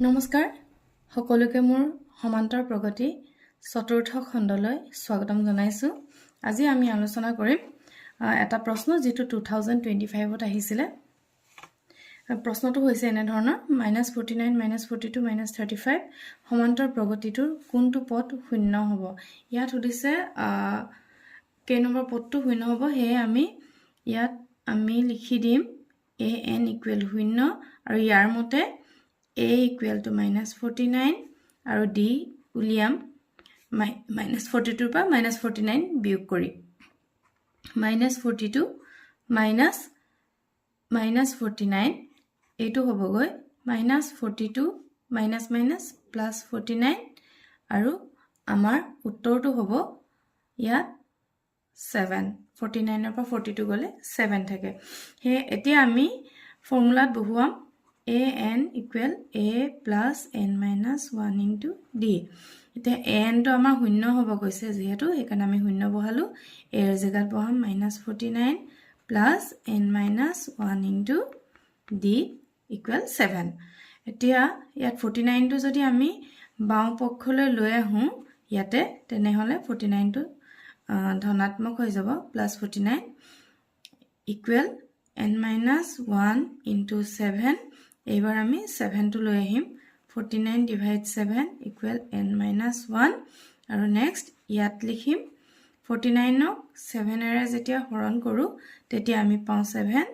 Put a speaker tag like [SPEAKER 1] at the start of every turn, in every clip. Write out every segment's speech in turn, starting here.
[SPEAKER 1] নমস্কাৰ সকলোকে মোৰ সমান্তৰ প্ৰগতি চতুৰ্থ খণ্ডলৈ স্বাগতম জনাইছো। আজি আমি আলোচনা কৰিম এটা প্ৰশ্ন যেটো 2025 ত আহিছিলে। প্ৰশ্নটো হৈছে এনে ধৰণৰ -49 -42 -35 সমান্তৰ প্ৰগতিটোৰ কোনটো পদ শূন্য হ'ব। ইয়াত সুধিছে কেই নম্বৰ পদটো শূন্য হ'ব। হে আমি লিখি দিম an = 0 আৰু ইয়াৰ মতে a = -49 আৰু d উলিয়াম -42 পৰা -49 বিয়োগ কৰি -42 -49 এইটো হ'বগৈ -42 -49 আৰু আমাৰ উত্তৰটো হ'ব ইয়াত 7 49 পৰা 42 গলে 7 থাকে। হে এতিয়া আমি ফৰ্মুলাত বহুৱাম an = a + n - 1 * d। এতিয়া an তো আমাৰ শূন্য হ'ব কৈছে যেহেতু সেইকাৰণে আমি শূন্য বহালো। a ৰ জায়গাত বহাম -49 + n - 1 * d = 7। এতিয়া ইয়াত 49 টো যদি আমি বাও পক্ষলৈ লৈ আহো ইয়াতে তেনেহলে 49 টো ধনাত্মক হৈ যাব +49 = n - 1 * 7। এইবাৰ আমি 7 টো লৈ আহিম 49 / 7 = n - 1 আৰু নেক্সট ইয়াত লিখিম 49 ক 7 এৰে যেতিয়া হৰণ কৰো তেতিয়া আমি পাওঁ 7।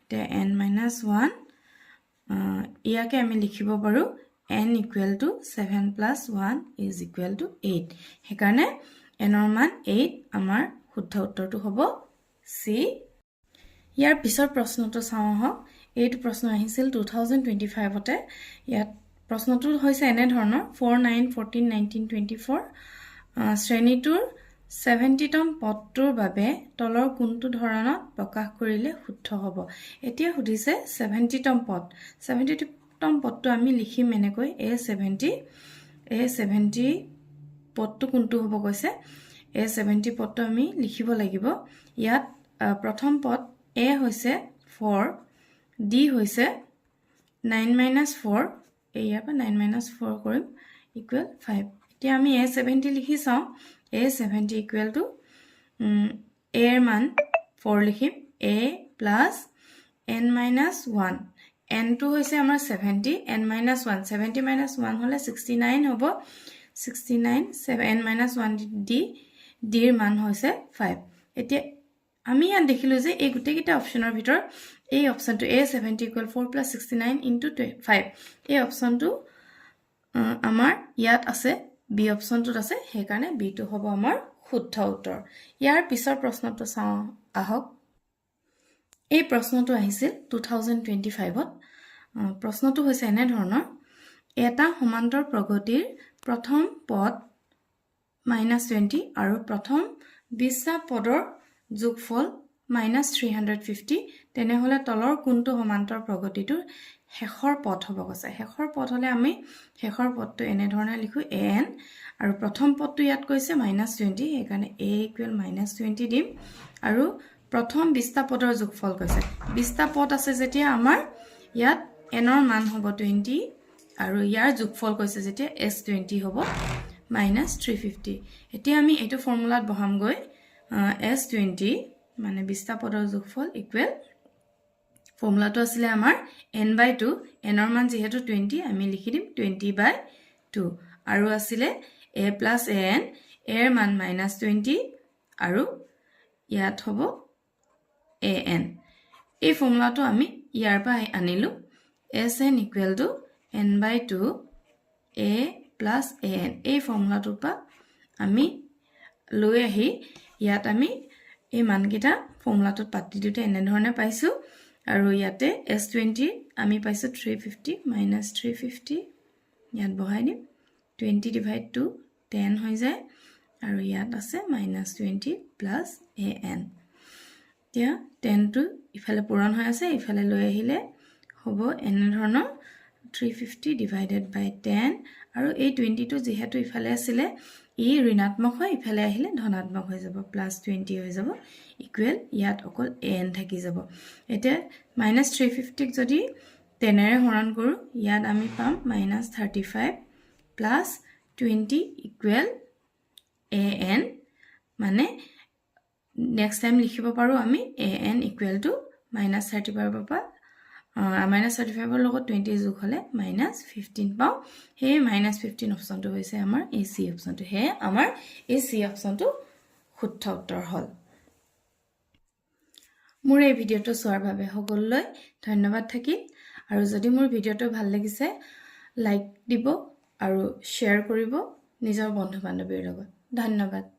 [SPEAKER 1] এতিয়া n - 1 ইয়াকে আমি লিখিব পাৰো n = 7 + 1 = 8। সেইকাৰণে n ৰ মান 8 আমাৰ শুদ্ধ উত্তৰটো হ'ব C। ইয়াৰ পিছৰ প্ৰশ্নটো চাওঁ আহক। এইটো প্ৰশ্ন আহিছিল 2025 তে। ইয়াত প্ৰশ্নটো হৈছে এনে ধৰণৰ 4 9 14 19 24 শ্ৰেণীটোৰ 70তম পদটোৰ বাবে তলৰ কোনটো ধৰণত প্ৰকাশ কৰিলে শুদ্ধ হ'ব। এতিয়া সুধিছে 70তম পদ। 70তম পদটো আমি লিখিম এনেকৈ a70 পদটো কোনটো হ'ব কৈছে। a70 পদটো আমি লিখিব লাগিব। ইয়াত প্ৰথম পদ a হৈছে 4, d হৈছে 9 - 4, ইয়াৰ পৰা 9 - 4 কৰিম = 5। এতিয়া আমি a70 লিখি চাওঁ। a70 = a ৰ মান 4 লিখিম a + n - 1 n টো হৈছে আমাৰ 70 n - 1 70 - 1 হলে 69 হ'ব 69 n - 1 d ৰ মান হৈছে 5। এতিয়া আমি ইয়াত দেখিলো যে এই গোটেইকেইটা অপচনৰ ভিতৰত এই অপচনটো a70 = 4 + 69 * 5 এই অপচনটো আমাৰ ইয়াত আছে বি অপচনটোত আছে। সেইকাৰণে বি টো হ'ব আমাৰ শুদ্ধ উত্তৰ। ইয়াৰ পিছৰ প্ৰশ্নটো চাওঁ আহক। এই প্ৰশ্নটো আহিছিল 2025 ত। প্ৰশ্নটো হৈছে এনে ধৰণৰ এটা সমান্তৰ প্ৰগতিৰ প্ৰথম পদ -20 আৰু প্ৰথম 20টা পদৰ যোগফল -350 তেনেহলে তলৰ কোনটো সমান্তৰ প্ৰগতিটোৰ শেষৰ পদ হ'ব কৈছে। শেষৰ পদ হলে আমি শেষৰ পদটো এনে ধৰণে লিখো an আৰু প্ৰথম পদটো ইয়াত কৈছে -20 সেইকাৰণে a = -20 দিম আৰু প্ৰথম 20টা পদৰ যোগফল কৈছে। 20টা পদ আছে যেতিয়া আমাৰ ইয়াত n ৰ মান হ'ব 20 আৰু ইয়াৰ যোগফল কৈছে যেতিয়া s20 হ'ব -350। এতিয়া আমি এইটো ফৰ্মুলাত বহামগৈ s20 মানে 20টা পদৰ যোগফল = ফৰ্মুলাটো আছিলে আমাৰ n/2 n ৰ মান যেহেতু 20 আমি লিখি দিম 20/2 আৰু আছিলে a + an a ৰ মান -20 আৰু ইয়াত হ'ব an। এই ফৰ্মুলাটো আমি ইয়াৰ পৰা আনিলো sn = n/2 a + an। এই ফৰ্মুলাটোৰ পৰা আমি লৈ আহি ইয়াত আমি এই মানকেইটা ফৰ্মুলাটোত পাতি দিওঁতে এনে ধৰণে পাইছো আৰু ইয়াতে s20 আমি পাইছো 350 - 350 ইয়াত বহাই দিম 20/2 10 হৈ যায় আৰু ইয়াত আছে -20 + an। এতিয়া 10 টো ইফালে পূৰণ হৈ আছে ইফালে লৈ আহিলে হ'ব এনে ধৰণৰ 350/10 আৰু এই 20 টো যেহেতু ইফালে আছিলে ই ঋণাত্মক হয় ইফালে আহিলে ধনাত্মক হৈ যাব +20 হৈ যাব = ইয়াত অকল an থাকি যাব। এতিয়া -350 ক যদি 10 ৰে হৰণ কৰো ইয়াত আমি পাম -35 প্লাস 20 ইকুৱেল an মানে নেক্সট টাইম লিখিব পাৰো আমি an ইকুৱেল টু -35 পৰা -35 ৰ লগত 20 যোগ হলে -15 পাও হে -15 অপচনটো হৈছে আমাৰ এই সি অপচনটো হে আমাৰ এই সি অপচনটো শুদ্ধ উত্তৰ হল মোৰ এই ভিডিওটো চোৱাৰ বাবে সকলোলৈ ধন্যবাদ থাকিল আৰু যদি মোৰ ভিডিওটো ভাল লাগিছে লাইক দিব আৰু শ্বেয়াৰ কৰিব নিজৰ বন্ধু বান্ধৱীৰ লগত ধন্যবাদ